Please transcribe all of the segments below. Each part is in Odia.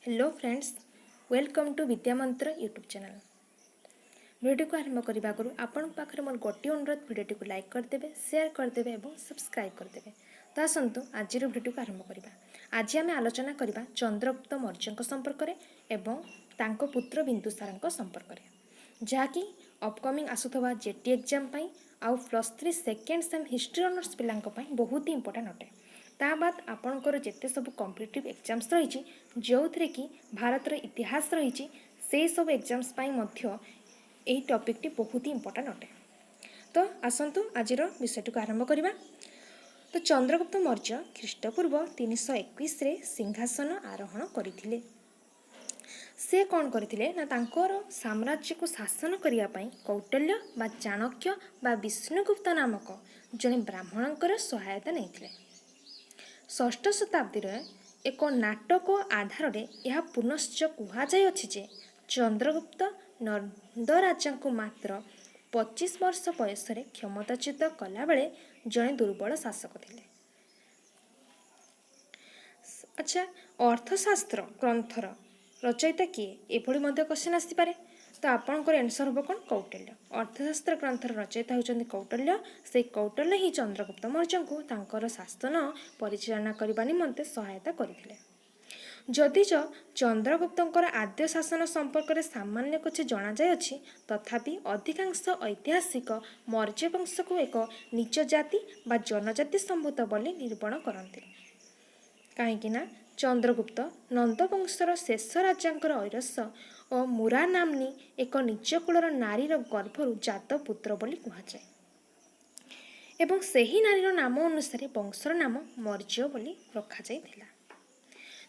हेलो फ्रेंड्स, वेलकम टू विद्या मंत्र यूट्यूब चैनल। वीडियो को आरंभ करने आगु आपण पाखे मोर गोटे अनुरोध, वीडियो को लाइक करदे, शेयर करदे और सब्सक्राइब करदे। तो आसतु आज वीडियो को आरंभ करवा। आज आम आलोचना करवा चंद्रगुप्त मौर्य संपर्क एवं तांको पुत्र बिंदुसार संपर्क में, जहाँकि अपकमिंग आसुवा जेटी एग्जाम आउ +3 सेकेंड सेम हिस्ट्री ऑनर्स पिला बहुत ही इंपोर्टेंट अटे। ता बाद आपणकर जिते सब कॉम्पिटिटिव एग्जाम्स रही जो थे कि भारतर इतिहास रही से सब एग्जाम्स यही टॉपिक बहुत ही इंपोर्टेंट अटे। तो आसतु आज विषय को आरंभ करवा। तो चंद्रगुप्त मौर्य ख्रीष्टपूर्व 321 सिंहासन आरोहण करथिले। से कौन करथिले ना तांकर साम्राज्य को शासन करने कौटल्य बा चाणक्य बा विष्णुगुप्त नामक जड़े ब्राह्मणकर सहायता नहीं। षष्ठ शताब्दी एक नाटक आधार यह पुनश्च कहुच्छे जे चंद्रगुप्त नंदराजा को मात्र 25 वर्ष बयस क्षमताच्युत कला बेले जड़े दुर्बल शासक थे। अच्छा, अर्थशास्त्र ग्रंथर रचयिता किए एभली क्वेश्चन आसपे। तो आपंकर एनसर हम कौन? कौटल्य। अर्थशास्त्र ग्रंथर रचयिता होती कौटल्य। से कौटल्य ही चंद्रगुप्त मौर्य को तांकर शासन परिचालना करने निमंते सहायता करथिले। जदिच चंद्रगुप्तर आद्य शासन संपर्क में सामान्य कुछ जना जाए, तथापि अधिकांश ऐतिहासिक मौर्य वंश को एक नीच जाति बा जनजाति संभूत बोली निरूपण करते। कहीं चंद्रगुप्त नंदवंशर शेष राजांकर ऐरस और मुरा नामनी एक नीच कूलर नारीर गर्भरु जात पुत्र बोली कहुए एवं सही नारीर नाम अनुसार वंशर नाम मौर्य बोली रखा जाइथिला।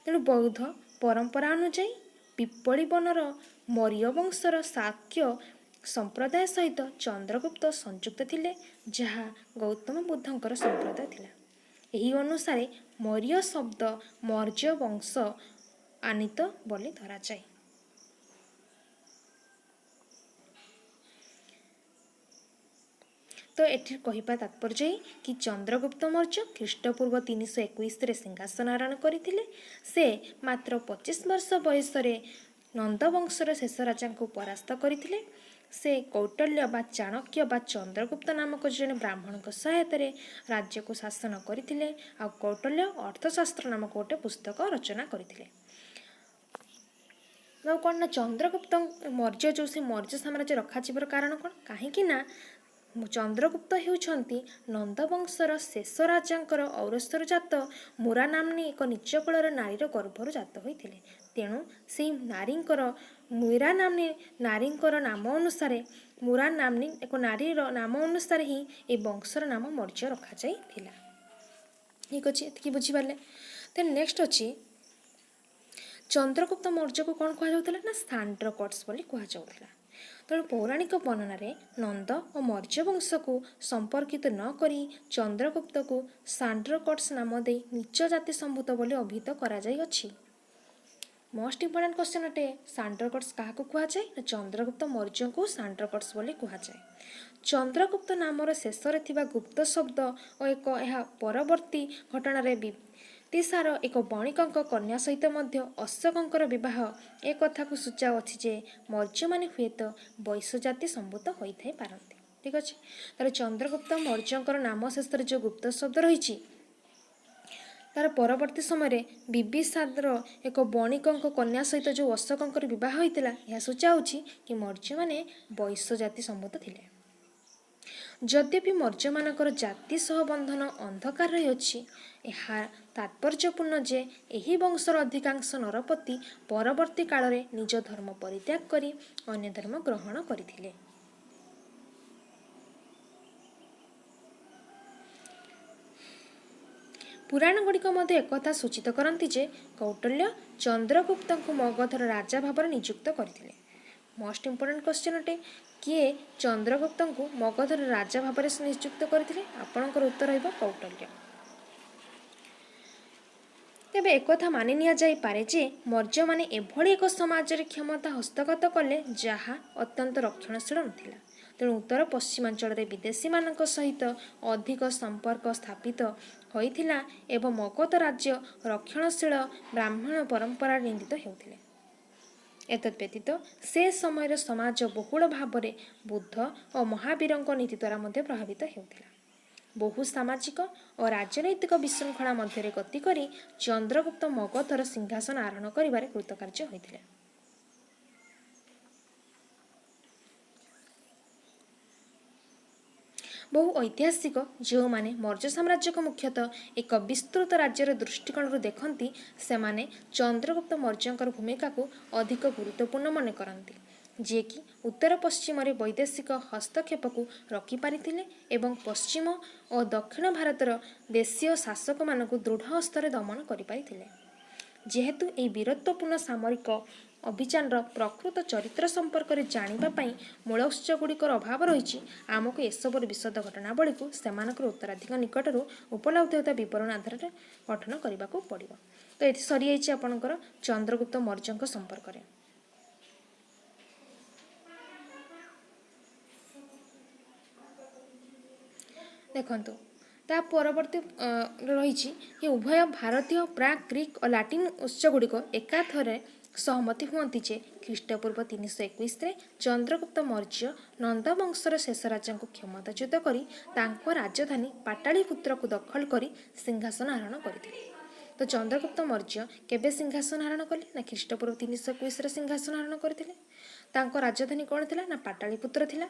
तेणु बौद्ध परंपरा अनुଯାयी पिप्पली बनर मौर्य वंशर शाक्य संप्रदाय सहित चंद्रगुप्त संयुक्त थिले, जहाँ गौतम बुद्धंकर संप्रदाय थिला। एही अनुसार मौर्य शब्द मौर्य वंश आनीत बोली धरा जाए। तो एठी कहिबा तात्पर्य कि चंद्रगुप्त मौर्य ख्रीष्टपूर्व 321 सिंहासन आरोहण करथिले। से मात्र 25 वर्ष बयस नंदवंशर शेष राजा को परास्त करथिले। से कौटल्य बा चाणक्य बा चंद्रगुप्त नामक जड़े ब्राह्मण सहायता राज्य को शासन करथिले। आ कौटल्य अर्थशास्त्र नामक गोटे पुस्तक रचना करथिले। कौन ना चंद्रगुप्त मौर्य जो से मौर्य साम्राज्य रखा कारण कौन? कहीं चंद्रगुप्त होउछंती नंदवंशर शेष राजांकर औरसर जात मुरा नामनी एक नीच कूलर नारीर गर्भरु जात होइथिले। तेणु से नारींकर मुरा नामनी नारींकर नाम अनुसार मुरा नामनी एक नारीर नाम अनुसार ही ए वंशर नाम मौर्य रखा जाइथिला। ठीक अच्छे, ये बुझीपारे। देन नेक्स्ट अच्छी चंद्रगुप्त मौर्य को कौन कहुला ना सांड्रकट्स बोली कहुला। तेणु पौराणिक वर्णन नंद और मौर्य वंश को संपर्कित न करी चंद्रगुप्त को सांड्रकट्स नाम दे नीच जाति संभूत बोली अभिहित करा जाई अछि। मोस्ट इंपोर्टेंट क्वेश्चन अटे, सांड्रकट्स क्या कहुए? चंद्रगुप्त मौर्य को सांड्रकट्स बोली कहुए। चंद्रगुप्त नामर शेष गुप्त शब्द और एक यह परवर्ती घटना तिसार एक बणिक कन्या सहित अशोकंकर विवाह एक कथा को सूचाउछि जे मौर्य माने हुएत वैश्य जाति संभूत होइथाइ पारंती। ठीक अच्छे। तार चंद्रगुप्त मौर्यंकर नाम शेष जो गुप्त शब्द रही तार परवर्ती समय बिबिसार एक बणिक कन्या सहित जो अशोकंकर विवाह होइतिला यह सूचाउछि कि मौर्य माने वैश्य जाति संभूत थिले। यद्यपि मौर्य मानकर जाति सह बंधन अंधकार रही यह तात्पर्यपूर्ण जे एही वंशर अधिकांश नरपति परवर्ती काल में निज धर्म परित्याग करी अन्य धर्म ग्रहण करथिले। पुराण गुड़िक एक कथा सूचित करती जे कौटल्य चंद्रगुप्त को मगधर राजा भाव नियुक्त करथिले। मोस्ट इंपोर्टेंट क्वेश्चन अटे, किए चंद्रगुप्त को मगधर राजा भाव नियुक्त करथिले? आपणकर उत्तर रहिबो कौटल्य। तेबे एक कथा मानि निया जाई पारे जे मौर्य माने एभली एक समाज रे क्षमता हस्तगत कले जहा अत्यंत रक्षणशील नथिला। ତେଣୁ ଉତ୍ତର ପଶ୍ଚିମାଞ୍ଚଳରେ ବିଦେଶୀମାନଙ୍କ ସହିତ ଅଧିକ ସମ୍ପର୍କ ସ୍ଥାପିତ ହୋଇଥିଲା ଏବଂ ମଗଧ ରାଜ୍ୟ ରକ୍ଷଣଶୀଳ ବ୍ରାହ୍ମଣ ପରମ୍ପରାରେ ନିନ୍ଦିତ ହେଉଥିଲେ। ଏତଦ୍‌ବ୍ୟତୀତ ସେ ସମୟରେ ସମାଜ ବହୁଳ ଭାବରେ ବୁଦ୍ଧ ଓ ମହାବୀରଙ୍କ ନୀତି ଦ୍ୱାରା ମଧ୍ୟ ପ୍ରଭାବିତ ହେଉଥିଲା। ବହୁ ସାମାଜିକ ଓ ରାଜନୈତିକ ବିଶୃଙ୍ଖଳା ମଧ୍ୟରେ ଗତି କରି ଚନ୍ଦ୍ରଗୁପ୍ତ ମଗଧର ସିଂହାସନ ଆରୋହଣ କରିବାରେ କୃତକାର୍ଯ୍ୟ ହୋଇଥିଲେ। ବହୁ ଐତିହାସିକ ଯେଉଁମାନେ ମୌର୍ଯ୍ୟ ସାମ୍ରାଜ୍ୟକୁ ମୁଖ୍ୟତଃ ଏକ ବିସ୍ତୃତ ରାଜ୍ୟର ଦୃଷ୍ଟିକୋଣରୁ ଦେଖନ୍ତି, ସେମାନେ ଚନ୍ଦ୍ରଗୁପ୍ତ ମୌର୍ଯ୍ୟଙ୍କର ଭୂମିକାକୁ ଅଧିକ ଗୁରୁତ୍ୱପୂର୍ଣ୍ଣ ମନେ କରନ୍ତି, ଯିଏକି ଉତ୍ତର ପଶ୍ଚିମରେ ବୈଦେଶିକ ହସ୍ତକ୍ଷେପକୁ ରୋକିପାରିଥିଲେ ଏବଂ ପଶ୍ଚିମ ଓ ଦକ୍ଷିଣ ଭାରତର ଦେଶୀୟ ଶାସକମାନଙ୍କୁ ଦୃଢ଼ ହସ୍ତରେ ଦମନ କରିପାରିଥିଲେ। ଯେହେତୁ ଏହି ବୀରତ୍ୱପୂର୍ଣ୍ଣ ସାମରିକ ଅଭିଯାନର ପ୍ରକୃତ ଚରିତ୍ର ସମ୍ପର୍କରେ ଜାଣିବା ପାଇଁ ମୂଳ ଉତ୍ସଗୁଡ଼ିକର ଅଭାବ ରହିଛି, ଆମକୁ ଏସବୁର ବିଶଦ ଘଟଣାବଳୀକୁ ସେମାନଙ୍କର ଉତ୍ତରାଧିକ ନିକଟରୁ ଉପଲବ୍ଧ ହେଉଥିବା ବିବରଣୀ ଆଧାରରେ ଗଠନ କରିବାକୁ ପଡ଼ିବ। ତ ଏଠି ସରିଯାଇଛି ଆପଣଙ୍କର ଚନ୍ଦ୍ରଗୁପ୍ତ ମୌର୍ଯ୍ୟଙ୍କ ସମ୍ପର୍କରେ। ଦେଖନ୍ତୁ, ତା ପରବର୍ତ୍ତୀ ରହିଛି କି ଉଭୟ ଭାରତୀୟ ପ୍ରାକ୍ ଗ୍ରୀକ୍ ଓ ଲାଟିନ୍ ଉତ୍ସଗୁଡ଼ିକ ଏକାଥରେ ସହମତି ହୁଅନ୍ତି ଯେ ଖ୍ରୀଷ୍ଟପୂର୍ବ 321ରେ ଚନ୍ଦ୍ରଗୁପ୍ତ ମୌର୍ଯ୍ୟ ନନ୍ଦବଂଶର ଶେଷ ରାଜାଙ୍କୁ କ୍ଷମତାଚ୍ୟୁତ କରି ତାଙ୍କ ରାଜଧାନୀ ପାଟାଳିପୁତ୍ରକୁ ଦଖଲ କରି ସିଂହାସନ ଆରୋହଣ କରିଥିଲେ। ତ ଚନ୍ଦ୍ରଗୁପ୍ତ ମୌର୍ଯ୍ୟ କେବେ ସିଂହାସନ ଆରୋହଣ କଲେ? ନା ଖ୍ରୀଷ୍ଟପୂର୍ବ 321ରେ ସିଂହାସନ ଆରୋହଣ କରିଥିଲେ। ତାଙ୍କ ରାଜଧାନୀ କ'ଣ ଥିଲା? ନା ପାଟାଳିପୁତ୍ର ଥିଲା।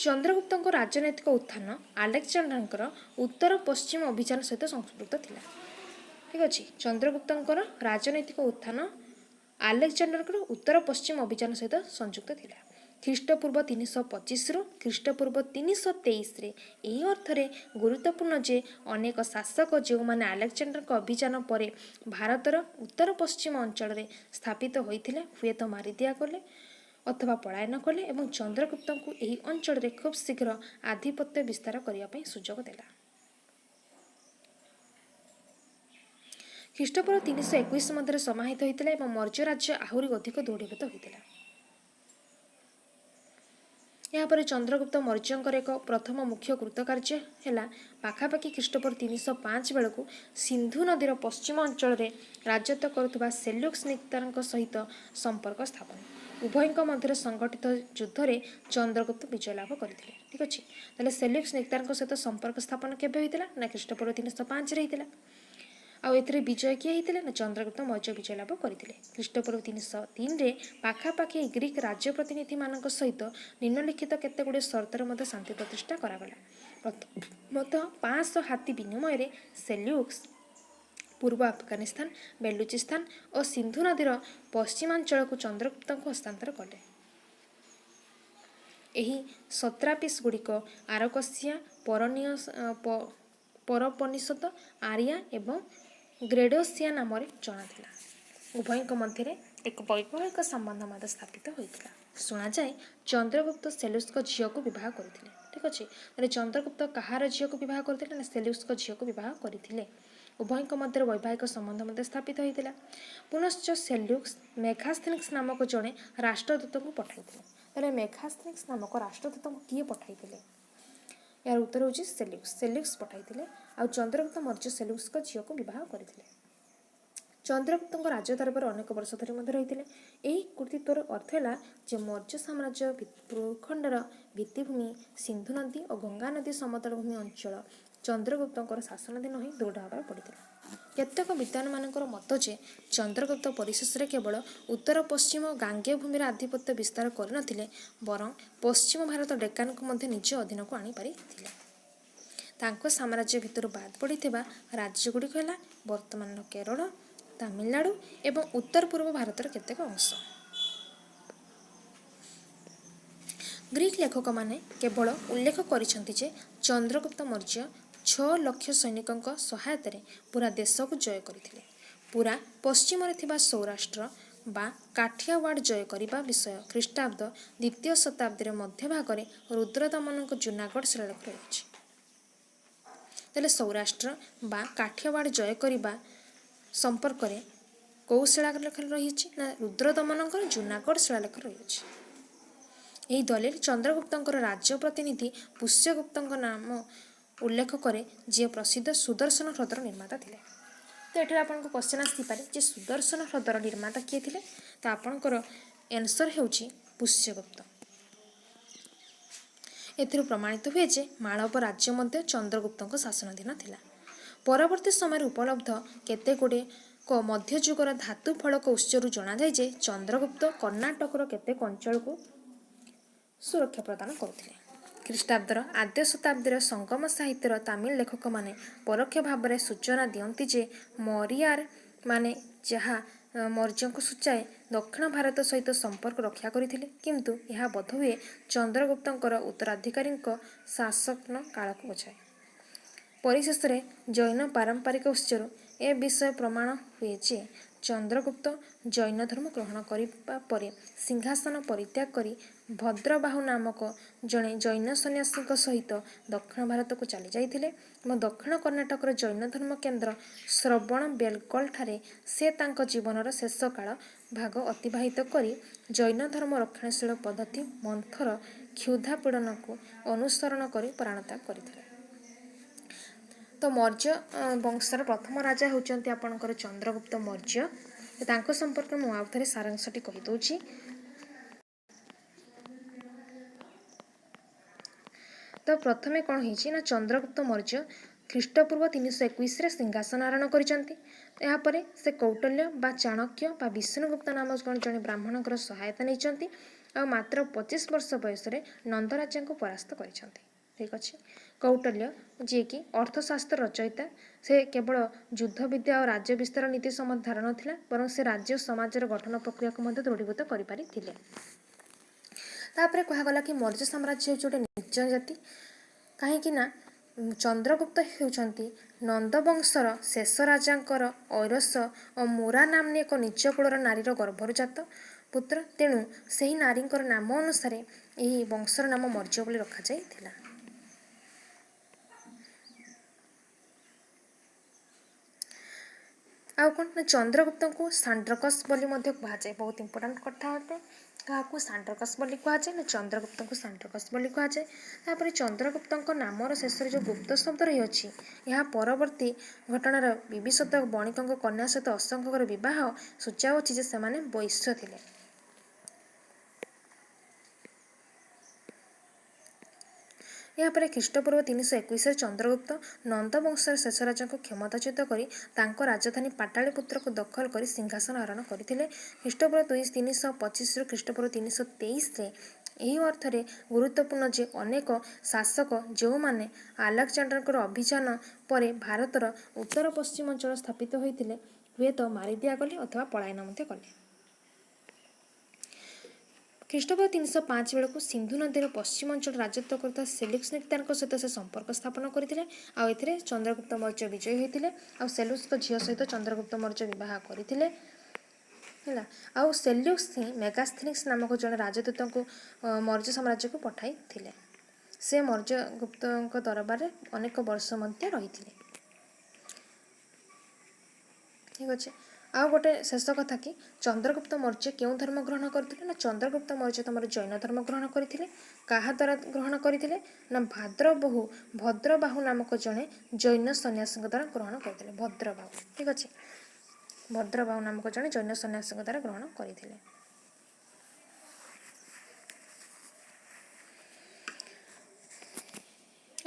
ଚନ୍ଦ୍ରଗୁପ୍ତଙ୍କ ରାଜନୈତିକ ଉତ୍ଥାନ ଆଲେକ୍ଜାଣ୍ଡାରଙ୍କର ଉତ୍ତର ପଶ୍ଚିମ ଅଭିଯାନ ସହିତ ସଂପୃକ୍ତ ଥିଲା। ଠିକ୍ ଅଛି, ଚନ୍ଦ୍ରଗୁପ୍ତଙ୍କର ରାଜନୈତିକ ଉତ୍ଥାନ ଆଲେକ୍ଜାଣ୍ଡାରଙ୍କର ଉତ୍ତର ପଶ୍ଚିମ ଅଭିଯାନ ସହିତ ସଂଯୁକ୍ତ ଥିଲା। ଖ୍ରୀଷ୍ଟପୂର୍ବ 325ରୁ ଖ୍ରୀଷ୍ଟପୂର୍ବ 323ରେ ଏହି ଅର୍ଥରେ ଗୁରୁତ୍ୱପୂର୍ଣ୍ଣ ଯେ ଅନେକ ଶାସକ ଯେଉଁମାନେ ଆଲେକ୍ଜାଣ୍ଡାରଙ୍କ ଅଭିଯାନ ପରେ ଭାରତର ଉତ୍ତର ପଶ୍ଚିମ ଅଞ୍ଚଳରେ ସ୍ଥାପିତ ହୋଇଥିଲେ, ହୁଏତ ମାରିଦିଆ ଗଲେ ଅଥବା ପଳାୟନ କଲେ ଏବଂ ଚନ୍ଦ୍ରଗୁପ୍ତଙ୍କୁ ଏହି ଅଞ୍ଚଳରେ ଖୁବ୍ ଶୀଘ୍ର ଆଧିପତ୍ୟ ବିସ୍ତାର କରିବା ପାଇଁ ସୁଯୋଗ ଦେଲା। ଖ୍ରୀଷ୍ଟପୂର୍ବ 321 ମଧ୍ୟରେ ସମାହିତ ହୋଇଥିଲା ଏବଂ ମୌର୍ଯ୍ୟ ରାଜ୍ୟ ଆହୁରି ଅଧିକ ଦୃଢ଼ୀଭୂତ ହୋଇଥିଲା। ଏହାପରେ ଚନ୍ଦ୍ରଗୁପ୍ତ ମୌର୍ଯ୍ୟଙ୍କର ଏକ ପ୍ରଥମ ମୁଖ୍ୟ କୃତକାର୍ଯ୍ୟ ହେଲା ପାଖାପାଖି ଖ୍ରୀଷ୍ଟପୂର୍ବ 305 ବେଳକୁ ସିନ୍ଧୁ ନଦୀର ପଶ୍ଚିମ ଅଞ୍ଚଳରେ ରାଜତ୍ୱ କରୁଥିବା ସେଲ୍ୟୁକ୍ ନିକ୍ତାରଙ୍କ ସହିତ ସମ୍ପର୍କ ସ୍ଥାପନ। ଉଭୟଙ୍କ ମଧ୍ୟରେ ସଂଗଠିତ ଯୁଦ୍ଧରେ ଚନ୍ଦ୍ରଗୁପ୍ତ ବିଜୟ ଲାଭ କରିଥିଲେ। ଠିକ୍ ଅଛି, ତାହେଲେ ସେଲ୍ୟୁକ୍ ନିକ୍ତାରଙ୍କ ସହିତ ସମ୍ପର୍କ ସ୍ଥାପନ କେବେ ହୋଇଥିଲା? ନା ଖ୍ରୀଷ୍ଟପୂର୍ବ 305ରେ ହେଇଥିଲା। ଆଉ ଏଥିରେ ବିଜୟ କିଏ ହେଇଥିଲେ? ନା ଚନ୍ଦ୍ରଗୁପ୍ତ ମୌର୍ଯ୍ୟ ବିଜୟ ଲାଭ କରିଥିଲେ। ଖ୍ରୀଷ୍ଟପୂର୍ବ 303ରେ ପାଖାପାଖି ଗ୍ରୀକ୍ ରାଜପ୍ରତିନିଧିମାନଙ୍କ ସହିତ ନିମ୍ନଲିଖିତ କେତେଗୁଡ଼ିଏ ସର୍ତ୍ତରେ ମଧ୍ୟ ଶାନ୍ତି ପ୍ରତିଷ୍ଠା କରାଗଲା। ପ୍ରଥମତଃ 500 ହାତୀ ବିନିମୟରେ ସେଲ୍ୟୁକ୍ସ ପୂର୍ବ ଆଫଗାନିସ୍ତାନ, ବେଲୁଚିସ୍ତାନ ଓ ସିନ୍ଧୁ ନଦୀର ପଶ୍ଚିମାଞ୍ଚଳକୁ ଚନ୍ଦ୍ରଗୁପ୍ତଙ୍କୁ ହସ୍ତାନ୍ତର କଲେ। ଏହି ସତ୍ରାପିସ୍‌ଗୁଡ଼ିକ ଆରକସିଆ, ପରପନିସତ, ଆରିଆ ଏବଂ ଗ୍ରେଡୋସିଆ ନାମରେ ଜଣାଥିଲା। ଉଭୟଙ୍କ ମଧ୍ୟରେ ଏକ ବୈବାହିକ ସମ୍ବନ୍ଧ ମଧ୍ୟ ସ୍ଥାପିତ ହୋଇଥିଲା। ଶୁଣାଯାଏ ଚନ୍ଦ୍ରଗୁପ୍ତ ସେଲ୍ୟୁସ୍‌ଙ୍କ ଝିଅକୁ ବିବାହ କରିଥିଲେ। ଠିକ୍ ଅଛି, ତାହେଲେ ଚନ୍ଦ୍ରଗୁପ୍ତ କାହାର ଝିଅକୁ ବିବାହ କରିଥିଲେ? ନା ସେଲ୍ୟୁସ୍‌ଙ୍କ ଝିଅକୁ ବିବାହ କରିଥିଲେ। ଉଭୟଙ୍କ ମଧ୍ୟରେ ବୈବାହିକ ସମ୍ବନ୍ଧ ମଧ୍ୟ ସ୍ଥାପିତ ହୋଇଥିଲା। ପୁନଶ୍ଚ ସେଲ୍ୟୁକ୍ସ ମେଘାସ୍ତିନିକ୍ସ ନାମକ ଜଣେ ରାଷ୍ଟ୍ରଦୂତଙ୍କୁ ପଠାଇଥିଲେ। ତାହେଲେ ମେଘାସ୍ତିନିକ୍ସ ନାମକ ରାଷ୍ଟ୍ରଦୂତଙ୍କୁ କିଏ ପଠାଇଥିଲେ? ଏହାର ଉତ୍ତର ହେଉଛି ସେଲ୍ୟୁକ୍ସ ପଠାଇଥିଲେ। ଆଉ ଚନ୍ଦ୍ରଗୁପ୍ତ ମୌର୍ଯ୍ୟ ସେଲ୍ୟୁକ୍ସଙ୍କ ଝିଅକୁ ବିବାହ କରିଥିଲେ। ଚନ୍ଦ୍ରଗୁପ୍ତଙ୍କ ରାଜଦରବାରରେ ଅନେକ ବର୍ଷ ଧରି ମଧ୍ୟ ରହିଥିଲେ। ଏହି କୃତିତ୍ୱର ଅର୍ଥ ହେଲା ଯେ ମୌର୍ଯ୍ୟ ସାମ୍ରାଜ୍ୟ ଭୂଖଣ୍ଡର ଭିତ୍ତିଭୂମି ସିନ୍ଧୁ ନଦୀ ଓ ଗଙ୍ଗା ନଦୀ ସମତଳ ଭୂମି ଅଞ୍ଚଳ ଚନ୍ଦ୍ରଗୁପ୍ତଙ୍କର ଶାସନାଧୀନ ହୋଇ ଦୃଢ଼ ଭାବରେ ପଡ଼ିଥିଲା। କେତେକ ବିଦ୍ୱାନମାନଙ୍କର ମତ ଯେ ଚନ୍ଦ୍ରଗୁପ୍ତ ପରିଶେଷରେ କେବଳ ଉତ୍ତର ପଶ୍ଚିମ ଗାଙ୍ଗେୟ ଭୂମିର ଆଧିପତ୍ୟ ବିସ୍ତାର କରିନଥିଲେ, ବରଂ ପଶ୍ଚିମ ଭାରତ ଡେକାନକୁ ମଧ୍ୟ ନିଜ ଅଧୀନକୁ ଆଣିପାରିଥିଲେ। ତାଙ୍କ ସାମ୍ରାଜ୍ୟ ଭିତରୁ ବାଦ୍ ପଡ଼ିଥିବା ରାଜ୍ୟଗୁଡ଼ିକ ହେଲା ବର୍ତ୍ତମାନର କେରଳ, ତାମିଲନାଡୁ ଏବଂ ଉତ୍ତର ପୂର୍ବ ଭାରତର କେତେକ ଅଂଶ। ଗ୍ରୀକ୍ ଲେଖକମାନେ କେବଳ ଉଲ୍ଲେଖ କରିଛନ୍ତି ଯେ ଚନ୍ଦ୍ରଗୁପ୍ତ ମୌର୍ଯ୍ୟ 6 ଲକ୍ଷ ସୈନିକଙ୍କ ସହାୟତାରେ ପୁରା ଦେଶକୁ ଜୟ କରିଥିଲେ। ପୁରା ପଶ୍ଚିମରେ ଥିବା ସୌରାଷ୍ଟ୍ର ବା କାଠିଆୱାଡ଼ ଜୟ କରିବା ବିଷୟ ଖ୍ରୀଷ୍ଟାବ୍ଦ 2ୟ ଶତାବ୍ଦୀର ମଧ୍ୟଭାଗରେ ରୁଦ୍ରଦମନଙ୍କ ଜୁନାଗଡ଼ ଶିଳାଲେଖ ରହିଛି। ତାହେଲେ ସୌରାଷ୍ଟ୍ର ବା କାଠିଆୱାଡ଼ ଜୟ କରିବା ସମ୍ପର୍କରେ କେଉଁ ଶିଳାଲେଖରେ ରହିଛି ନା ରୁଦ୍ରଦମନଙ୍କର ଜୁନାଗଡ଼ ଶିଳାଲେଖରେ ରହିଛି। ଏହି ଦଲିଲ ଚନ୍ଦ୍ରଗୁପ୍ତଙ୍କର ରାଜ୍ୟ ପ୍ରତିନିଧି ପୁଷ୍ୟଗୁପ୍ତଙ୍କ ନାମ ଉଲ୍ଲେଖ କରେ, ଯିଏ ପ୍ରସିଦ୍ଧ ସୁଦର୍ଶନ ହ୍ରଦର ନିର୍ମାତା ଥିଲେ। ତ ଏଠାରେ ଆପଣଙ୍କୁ କ୍ୱେଶ୍ଚନ୍ ଆସିପାରେ ଯେ ସୁଦର୍ଶନ ହ୍ରଦର ନିର୍ମାତା କିଏ ଥିଲେ? ତ ଆପଣଙ୍କର ଆନ୍ସର୍ ହେଉଛି ପୁଷ୍ୟଗୁପ୍ତ। ଏଥିରୁ ପ୍ରମାଣିତ ହୁଏ ଯେ ମାଳବ ରାଜ୍ୟ ମଧ୍ୟ ଚନ୍ଦ୍ରଗୁପ୍ତଙ୍କ ଶାସନାଧୀନ ଥିଲା। ପରବର୍ତ୍ତୀ ସମୟରେ ଉପଲବ୍ଧ କେତେଗୁଡ଼ିଏ ମଧ୍ୟଯୁଗର ଧାତୁ ଫଳକ ଉତ୍ସରୁ ଜଣାଯାଏ ଯେ ଚନ୍ଦ୍ରଗୁପ୍ତ କର୍ଣ୍ଣାଟକର କେତେକ ଅଞ୍ଚଳକୁ ସୁରକ୍ଷା ପ୍ରଦାନ କରୁଥିଲେ। ଖ୍ରୀଷ୍ଟାବ୍ଦର ଆଦ୍ୟ ଶତାବ୍ଦୀର ସଙ୍ଗମ ସାହିତ୍ୟର ତାମିଲ ଲେଖକମାନେ ପରୋକ୍ଷ ଭାବରେ ସୂଚନା ଦିଅନ୍ତି ଯେ ମରିୟାର ମାନେ, ଯାହା ମୌର୍ଯ୍ୟଙ୍କୁ ସୂଚାଏ, ଦକ୍ଷିଣ ଭାରତ ସହିତ ସମ୍ପର୍କ ରକ୍ଷା କରିଥିଲେ, କିନ୍ତୁ ଏହା ବୋଧହୁଏ ଚନ୍ଦ୍ରଗୁପ୍ତଙ୍କର ଉତ୍ତରାଧିକାରୀଙ୍କ ଶାସନ କାଳକୁ ବୁଝାଏ। ପରିଶେଷରେ ଜୈନ ପାରମ୍ପରିକ ଉତ୍ସରୁ ଏ ବିଷୟ ପ୍ରମାଣ ହୁଏ ଯେ ଚନ୍ଦ୍ରଗୁପ୍ତ ଜୈନ ଧର୍ମ ଗ୍ରହଣ କରିବା ପରେ ସିଂହାସନ ପରିତ୍ୟାଗ କରି ଭଦ୍ରବାହୁ ନାମକ ଜଣେ ଜୈନ ସନ୍ନ୍ୟାସୀଙ୍କ ସହିତ ଦକ୍ଷିଣ ଭାରତକୁ ଚାଲିଯାଇଥିଲେ ଏବଂ ଦକ୍ଷିଣ କର୍ଣ୍ଣାଟକର ଜୈନ ଧର୍ମ କେନ୍ଦ୍ର ଶ୍ରବଣବେଲଗୋଳଠାରେ ସେ ତାଙ୍କ ଜୀବନର ଶେଷ କାଳ ଭାଗ ଅତିବାହିତ କରି ଜୈନ ଧର୍ମ ରକ୍ଷଣଶୀଳ ପଦ୍ଧତି ମନ୍ଥର କ୍ଷୁଧାପୀଡ଼ନକୁ ଅନୁସରଣ କରି ପ୍ରାଣତ୍ୟାଗ କରିଥିଲେ। ତ ମୌର୍ଯ୍ୟ ବଂଶର ପ୍ରଥମ ରାଜା ହେଉଛନ୍ତି ଆପଣଙ୍କର ଚନ୍ଦ୍ରଗୁପ୍ତ ମୌର୍ଯ୍ୟ। ତାଙ୍କ ସମ୍ପର୍କରେ ମୁଁ ଆଉ ଥରେ ସାରାଂଶଟି କହିଦେଉଛି। ତ ପ୍ରଥମେ କ'ଣ ହେଇଛି ନା ଚନ୍ଦ୍ରଗୁପ୍ତ ମୌର୍ଯ୍ୟ ଖ୍ରୀଷ୍ଟପୂର୍ବ 321ରେ ସିଂହାସନ ଆରୋହଣ କରିଛନ୍ତି। ଏହାପରେ ସେ କୌଟଲ୍ୟ ବା ଚାଣକ୍ୟ ବା ବିଷ୍ଣୁଗୁପ୍ତ ନାମକ ଜଣେ ବ୍ରାହ୍ମଣଙ୍କର ସହାୟତା ନେଇଛନ୍ତି ଆଉ ମାତ୍ର 25 ବର୍ଷ ବୟସରେ ନନ୍ଦରାଜାଙ୍କୁ ପରାସ୍ତ କରିଛନ୍ତି। ଠିକ୍ ଅଛି। କୌଟଲ୍ୟ, ଯିଏକି ଅର୍ଥଶାସ୍ତ୍ର ରଚୟିତା, ସେ କେବଳ ଯୁଦ୍ଧ ବିଦ୍ୟା ଓ ରାଜ୍ୟ ବିସ୍ତାର ନୀତି ସମ୍ବନ୍ଧରେ ଧାରଣା ଥିଲା, ବରଂ ସେ ରାଜ୍ୟ ଓ ସମାଜର ଗଠନ ପ୍ରକ୍ରିୟାକୁ ମଧ୍ୟ ଦୃଢ଼ୀଭୂତ କରିପାରିଥିଲେ। ତାପରେ କୁହାଗଲା କି ମୌର୍ଯ୍ୟ ସାମ୍ରାଜ୍ୟ ହେଉଛି ଗୋଟେ ନିଚ ଜାତି, କାହିଁକି ନା ଚନ୍ଦ୍ରଗୁପ୍ତ ହେଉଛନ୍ତି ନନ୍ଦବଂଶର ଶେଷ ରାଜାଙ୍କର ଔରସ ଓ ମୁରା ନାମ୍ନୀ ଏକ ନିଚ କୁଳର ନାରୀର ଗର୍ଭରୁ ଜାତ ପୁତ୍ର, ତେଣୁ ସେହି ନାରୀଙ୍କର ନାମ ଅନୁସାରେ ଏହି ବଂଶର ନାମ ମୌର୍ଯ୍ୟ ବୋଲି ରଖାଯାଇଥିଲା। ଆଉ କ'ଣ ନା ଚନ୍ଦ୍ରଗୁପ୍ତଙ୍କୁ ସାଣ୍ଡ୍ରକସ୍ ବୋଲି ମଧ୍ୟ କୁହାଯାଏ। ବହୁତ ଇମ୍ପୋର୍ଟାଣ୍ଟ କଥା ଅଟେ। କାହାକୁ ସାଣ୍ଡ୍ରକସ୍ ବୋଲି କୁହାଯାଏ ନା ଚନ୍ଦ୍ରଗୁପ୍ତଙ୍କୁ ସାଣ୍ଡ୍ରକସ୍ ବୋଲି କୁହାଯାଏ। ତାପରେ ଚନ୍ଦ୍ରଗୁପ୍ତଙ୍କ ନାମର ଶେଷରେ ଯେଉଁ ଗୁପ୍ତ ଶବ୍ଦ ରହିଅଛି, ଏହା ପରବର୍ତ୍ତୀ ଘଟଣାର ବିବିଶତ ବଣିକଙ୍କ କନ୍ୟା ସହିତ ଅଶୋକଙ୍କର ବିବାହ ସୂଚାଉଅଛି ଯେ ସେମାନେ ବୈଶ୍ୟ ଥିଲେ। ଏହାପରେ ଖ୍ରୀଷ୍ଟପୂର୍ବ 321ରେ ଚନ୍ଦ୍ରଗୁପ୍ତ ନନ୍ଦବଂଶର ଶେଷ ରାଜାଙ୍କୁ କ୍ଷମତାଚ୍ୟୁତ କରି ତାଙ୍କ ରାଜଧାନୀ ପାଟାଳିପୁତ୍ରକୁ ଦଖଲ କରି ସିଂହାସନ ଆରୋହଣ କରିଥିଲେ। ଖ୍ରୀଷ୍ଟପୂର୍ବ 325ରୁ ଖ୍ରୀଷ୍ଟପୂର୍ବ 323ରେ ଏହି ଅର୍ଥରେ ଗୁରୁତ୍ୱପୂର୍ଣ୍ଣ ଯେ ଅନେକ ଶାସକ ଯେଉଁମାନେ ଆଲେକଜାଣ୍ଡାରଙ୍କର ଅଭିଯାନ ପରେ ଭାରତର ଉତ୍ତର ପଶ୍ଚିମ ଅଞ୍ଚଳ ସ୍ଥାପିତ ହୋଇଥିଲେ, ହୁଏତ ମାରିଦିଆଗଲେ ଅଥବା ପଳାୟନ ମଧ୍ୟ କଲେ। ଖ୍ରୀଷ୍ଟପୂର୍ବ 305 ବେଳକୁ ସିନ୍ଧୁ ନଦୀର ପଶ୍ଚିମ ଅଞ୍ଚଳ ରାଜତ୍ୱ କରୁଥିବା ସେଲୁକ ନିକ୍ତାରଙ୍କ ସହିତ ସେ ସମ୍ପର୍କ ସ୍ଥାପନ କରିଥିଲେ ଆଉ ଏଥିରେ ଚନ୍ଦ୍ରଗୁପ୍ତ ମୌର୍ଯ୍ୟ ବିଜୟୀ ହୋଇଥିଲେ ଆଉ ସେଲୁକଙ୍କ ଝିଅ ସହିତ ଚନ୍ଦ୍ରଗୁପ୍ତ ମୌର୍ଯ୍ୟ ବିବାହ କରିଥିଲେ ହେଲା। ଆଉ ସେଲ୍ୟୁକ୍ସ ହିଁ ମେଗାସ୍ଥିନିକ୍ସ ନାମକ ଜଣେ ରାଜଦୂତଙ୍କୁ ମୌର୍ଯ୍ୟ ସାମ୍ରାଜ୍ୟକୁ ପଠାଇଥିଲେ। ସେ ମୌର୍ଯ୍ୟଗୁପ୍ତଙ୍କ ଦରବାରରେ ଅନେକ ବର୍ଷ ମଧ୍ୟ ରହିଥିଲେ। ଠିକ୍ ଅଛି। ଆଉ ଗୋଟେ ଶେଷ କଥା କି ଚନ୍ଦ୍ରଗୁପ୍ତ ମୌର୍ଯ୍ୟ କେଉଁ ଧର୍ମ ଗ୍ରହଣ କରିଥିଲେ ନା ଚନ୍ଦ୍ରଗୁପ୍ତ ମୌର୍ଯ୍ୟ ତମର ଜୈନ ଧର୍ମ ଗ୍ରହଣ କରିଥିଲେ। କାହା ଦ୍ୱାରା ଗ୍ରହଣ କରିଥିଲେ ନା ଭଦ୍ରବାହୁ ନାମକ ଜଣେ ଜୈନ ସନ୍ନ୍ୟାସୀଙ୍କ ଦ୍ୱାରା ଗ୍ରହଣ କରିଥିଲେ। ଭଦ୍ରବାହୁ, ଠିକ୍ ଅଛି। ଭଦ୍ରବାହୁ ନାମକ ଜଣେ ଜୈନ ସନ୍ନ୍ୟାସୀଙ୍କ ଦ୍ୱାରା ଗ୍ରହଣ କରିଥିଲେ।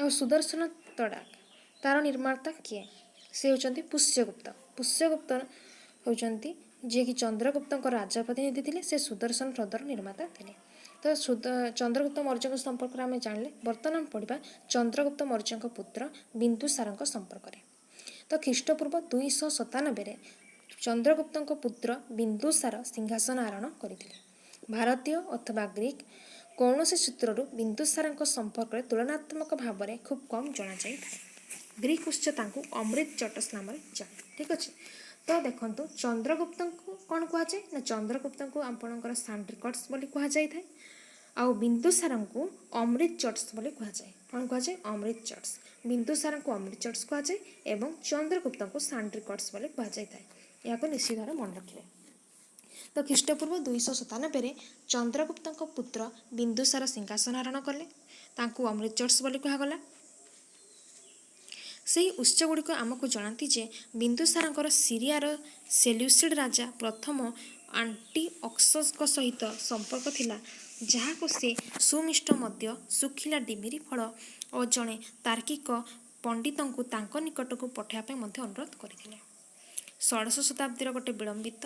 ଆଉ ସୁଦର୍ଶନ ତଡ଼ାଗ ତାର ନିର୍ମାତା କିଏ? ସେ ହେଉଛନ୍ତି ପୁଷ୍ୟଗୁପ୍ତ। ପୁଷ୍ୟଗୁପ୍ତ ହେଉଛନ୍ତି ଯିଏକି ଚନ୍ଦ୍ରଗୁପ୍ତଙ୍କ ରାଜ ପ୍ରତିନିଧି ଥିଲେ। ସେ ସୁଦର୍ଶନ ହ୍ରଦର ନିର୍ମାତା ଥିଲେ। ତ ଚନ୍ଦ୍ରଗୁପ୍ତ ମୌର୍ଯ୍ୟଙ୍କ ସମ୍ପର୍କରେ ଆମେ ଜାଣିଲେ। ବର୍ତ୍ତମାନ ପଢ଼ିବା ଚନ୍ଦ୍ରଗୁପ୍ତ ମୌର୍ଯ୍ୟଙ୍କ ପୁତ୍ର ବିନ୍ଦୁସାରଙ୍କ ସମ୍ପର୍କରେ। ତ ଖ୍ରୀଷ୍ଟପୂର୍ବ 297ରେ ଚନ୍ଦ୍ରଗୁପ୍ତଙ୍କ ପୁତ୍ର ବିନ୍ଦୁସାର ସିଂହାସନ ଆରୋହଣ କରିଥିଲେ। ଭାରତୀୟ ଅଥବା ଗ୍ରୀକ୍ କୌଣସି ସୂତ୍ରରୁ ବିନ୍ଦୁସାରଙ୍କ ସମ୍ପର୍କରେ ତୁଳନାତ୍ମକ ଭାବରେ ଖୁବ୍ କମ୍ ଜଣାଯାଇଥାଏ। ଗ୍ରୀକ୍ ଉତ୍ସ ତାଙ୍କୁ ଅମୃତଚଟସ୍ ନାମରେ ଜାଣେ। ଠିକ୍ ଅଛି। ତ ଦେଖନ୍ତୁ ଚନ୍ଦ୍ରଗୁପ୍ତଙ୍କୁ କ'ଣ କୁହାଯାଏ ନା ଚନ୍ଦ୍ରଗୁପ୍ତଙ୍କୁ ଆପଣଙ୍କର ସାଣ୍ଡ୍ରିକଟ୍ସ ବୋଲି କୁହାଯାଇଥାଏ ଆଉ ବିନ୍ଦୁସାରଙ୍କୁ ଅମୃତଚଟ୍ସ ବୋଲି କୁହାଯାଏ। କ'ଣ କୁହାଯାଏ? ଅମୃତଚଟ୍ସ। ବିନ୍ଦୁସାରଙ୍କୁ ଅମୃତଚଟ୍ସ କୁହାଯାଏ ଏବଂ ଚନ୍ଦ୍ରଗୁପ୍ତଙ୍କୁ ସାଣ୍ଡ୍ରିକଟ୍ସ ବୋଲି କୁହାଯାଇଥାଏ। यहाँ निश्चित भाव मन रखिए। तो ख्रीष्टपूर्व 297 चंद्रगुप्त पुत्र बिंदुसार सिंहासन आरोहण कले, तांकु अमृतचर्स बोली कहगला। से उत्सगुड़िक आमको जनाती जे बिंदुसार सीरियार सेल्यूसिड राजा प्रथम आंटीओक्सस सहित संपर्क थिला, जहाँ से सुमिष्ट मध्य सुखिला डिमिरी फल और जड़े तार्किक पंडित को निकट को पठाइबा अनुरोध करथिले। 16 शताब्दीर गोटे विलंबित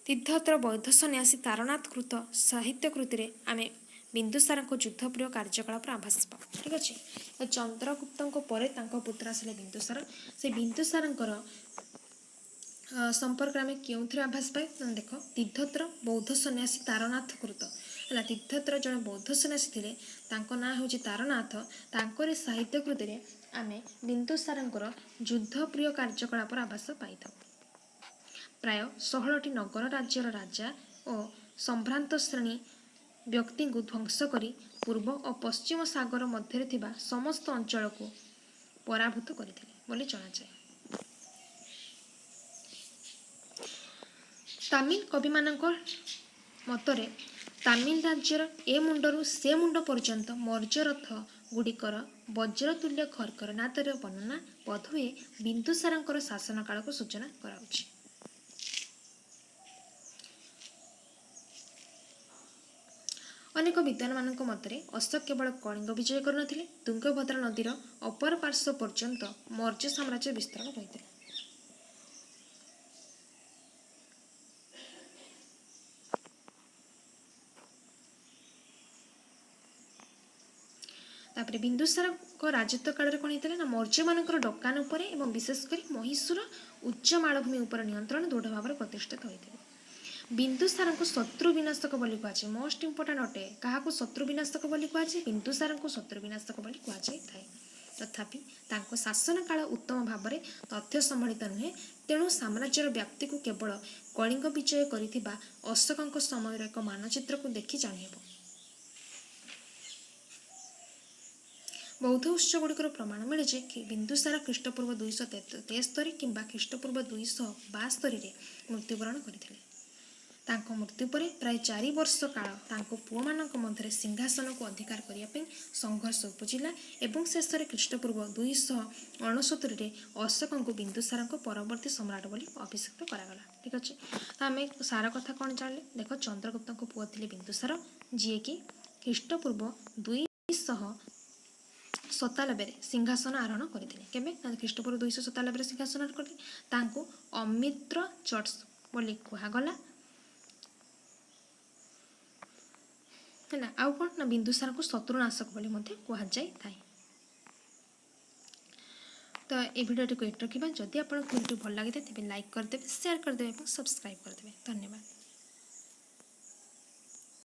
तीर्थयात्र बौद्ध सन्यासी तारनाथ कृत साहित्य कृति आम बिंदुसार युद्धप्रिय कार्यकलाप आभास पा। ठीक अच्छे। तो चंद्रगुप्त पुत्र आसिले बिंदुसार। से बिंदुसार संपर्क आम क्यों आभास पाए देख, तीर्थयात्र बौद्ध सन्यासी तारनाथ कृत है। तीर्थयात्र जड़े बौद्ध सन्यासी थे, ना हूँ तारनाथ। तांकर साहित्य कृति आम बिंदुसार युद्धप्रिय कार्यकलाप आभास पाई। प्राय 16टी नगर राज्यर राजा और संभ्रांत श्रेणी व्यक्ति को ध्वंस करी पूर्व और पश्चिम सागर मध्य थिबा समस्त अंचल को पराभूत करथिले बोली जनाजाए। तामिल कवि मतरे तामिल राज्यर ए मुंडरू से मुंड पर्यंत मौर्यरथ गुड़िकर वज्रतुल्य खरखरनाथर वर्णना बोधहुए बिंदुसार शासन काल को सूचना कराउछि। अनेक विद्वान मानक मतरे अशोक केवल कलिंग विजय करनथिले, तुंगभद्रा नदीर अपर पार्श्व पर्यंत मौर्य साम्राज्य विस्तरण होइथिले। तापरे बिंदुसार राजत्व काल कौन होता ना, मौर्य मानकर डकान उपरे एवं विशेषकर महिषूर उच्च मालभूमि उपर नियंत्रण दृढ़ भाव प्रतिष्ठित होता। बिंदुसार को शत्रु विनाशक बोली कहुए। मोस्ट इंपोर्टाट अटे क्या शत्रु विनाशक बोली कहुए, बिंदुसार को शत्रु विनाशक बोली कहुए। तथापि तांको शासन काल उत्तम भाव में तथ्य संभालित नुहे, तेणु साम्राज्यर व्याप्ति को केवल कलिंग विजय करिथिबा अशोक समय एक मानचित्र को देखि जानिहेब। बौद्ध उत्सगुड़िकर प्रमाण मिले कि बिंदुसार ख्रीष्टपूर्व 273 किंबा ख्रीष्टपूर्व 272 मृत्युवरण करथिले। तांको मृत्यु पर प्राय 4 वर्ष काल तांको पुओ मानक मध्य सिंहासन को अधिकार करने संघर्ष उपजिला एवं शेष में ख्रीष्टपूर्व 269 अशोक को बिंदुसार परवर्ती सम्राट बोली अभिषेक करागला। ठीक अच्छे। तो आम सारा कथा कौन जानले देख, चंद्रगुप्त पुओ थे बिंदुसार, जी कि ख्रीष्टपूर्व 297 सिंहासन आरोहण करते। ख्रीष्टपूर्व 297 सिंहासन आरोहण करते। तांको अमित्र चर्च बोली कहगला है। आउ कौन ना बिंदुसार को शत्रुनाशक बोली कहुए। तो ये भिडियो को एट रखा। जदि आपको भिडियो भल लगे तेज लाइक करदे, शेयर करदे और सब्सक्राइब करदे। धन्यवाद।